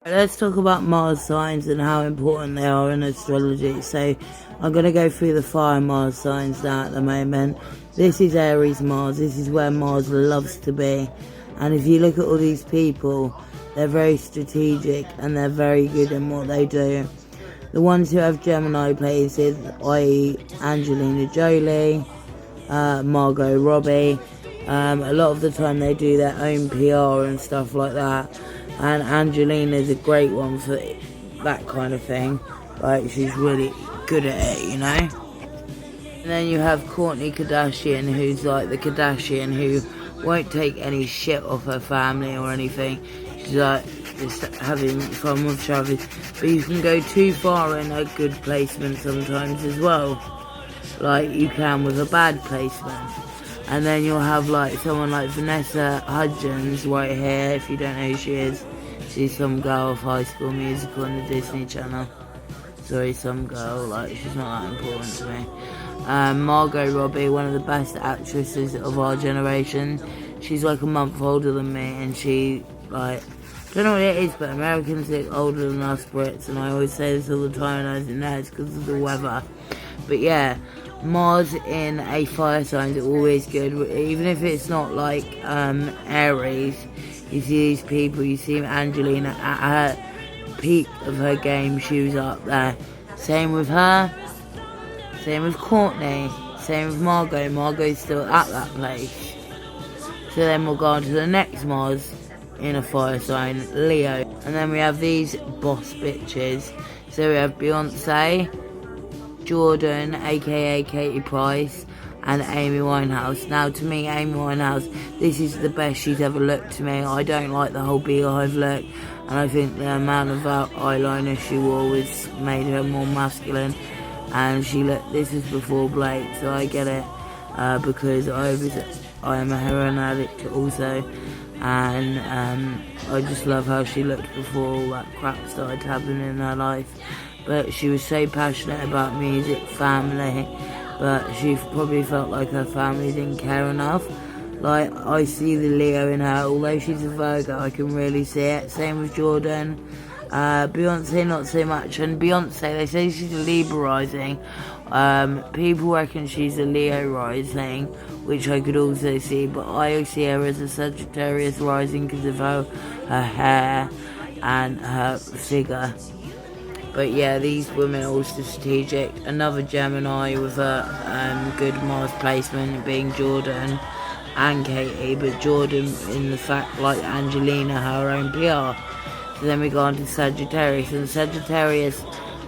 Let's talk about Mars signs and how important they are in astrology. So I'm going to go through the fire Mars signs now at the moment. This is Aries Mars. This is where Mars loves to be. And if you look at all these people, they're very strategic and they're very good in what they do. The ones who have Gemini places, i.e. Angelina Jolie, Margot Robbie, a lot of the time they do their own PR and stuff like that. And Angelina's a great one for that kind of thing. Like, she's really good at it, you know? And then you have Kourtney Kardashian, who's like the Kardashian who won't take any shit off her family or anything. She's like just having fun with Travis. But you can go too far in a good placement sometimes as well. Like you can with a bad placement. And then you'll have like someone like Vanessa Hudgens right here, if you don't know who she is. She's some girl of High School Musical on the Disney Channel. Sorry, some girl, like she's not that important to me. Margot Robbie, one of the best actresses of our generation. She's like a month older than me, and she like, I don't know what it is, but Americans look older than us Brits, and I always say this all the time, and I didn't know it's because of the weather. But yeah, Mars in a fire sign is always good, even if it's not like Aries. You see these people, you see Angelina at her peak of her game, she was up there. Same with her, same with Kourtney, same with Margot. Margot's still at that place. So then we'll go on to the next Mars in a fire sign, Leo. And then we have these boss bitches. So we have Beyonce, Jordan, aka Katie Price, and Amy Winehouse. Now to me, Amy Winehouse, this is the best she's ever looked to me. I don't like the whole beehive look, and I think the amount of eyeliner she wore made her more masculine. And she looked, this is before Blake, so I get it, because I am a heroin addict also, and I just love how she looked before all that crap started happening in her life. But she was so passionate about music, family, but she probably felt like her family didn't care enough. Like, I see the Leo in her, although she's a Virgo, I can really see it. Same with Jordan. Beyonce, not so much. And Beyonce, they say she's a Libra rising. People reckon she's a Leo rising, which I could also see, but I see her as a Sagittarius rising because of her hair and her figure. But yeah, these women are also strategic. Another Gemini with a good Mars placement being Jordan and Katie, but Jordan in the fact like Angelina, her own PR. So then we go on to Sagittarius, and Sagittarius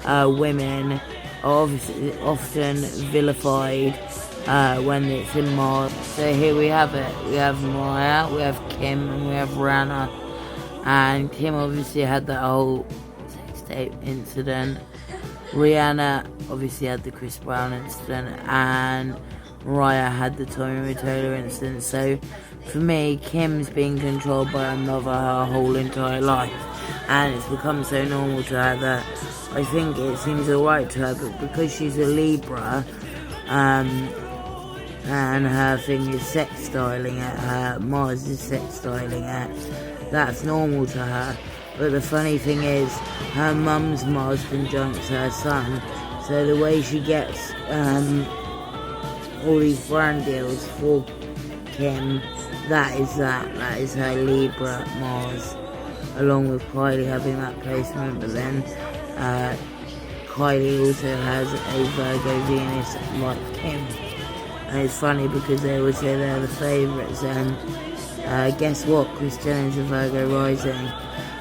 women are obviously often vilified when it's in Mars. So here we have it. We have Mariah, we have Kim, and we have Rihanna. And Kim obviously had that whole incident. Rihanna obviously had the Chris Brown incident, and Mariah had the Tommy Mottola incident. So for me, Kim's been controlled by her mother her whole entire life, and it's become so normal to her that I think it seems alright to her. But because she's a Libra, and her thing is sex styling it, her Mars is sex styling it, that's normal to her. But the funny thing is, her mum's Mars conjuncts her son, so the way she gets all these brand deals for Kim, that is her Libra Mars, along with Kylie having that placement. But then Kylie also has a Virgo Venus like Kim, and it's funny because they always say they're the favourites, and guess what, Kris Jenner's a Virgo rising.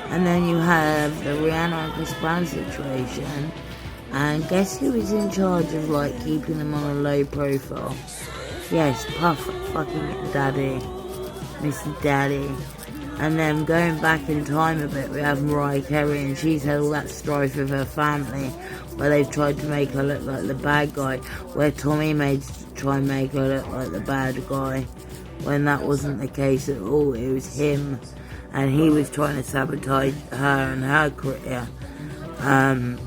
And then you have the Rihanna and Chris Brown situation. And guess who is in charge of like keeping them on a low profile? Yes, Puff fucking Daddy. Mr. Daddy. And then going back in time a bit, we have Mariah Carey, and she's had all that strife with her family where they've tried to make her look like the bad guy, where Tommy made try and make her look like the bad guy, when that wasn't the case at all. It was him, and he was trying to sabotage her and her career. And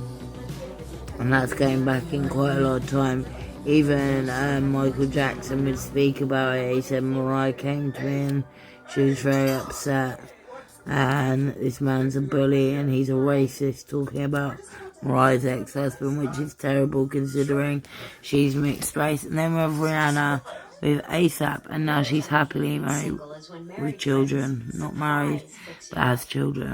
that's going back in quite a lot of time. Even Michael Jackson would speak about it. He said Mariah came to me and she was very upset. and this man's a bully and he's a racist, talking about Mariah's ex-husband, which is terrible considering she's mixed race. And then we have Rihanna with ASAP, and now she's happily married with children, not married, but has children.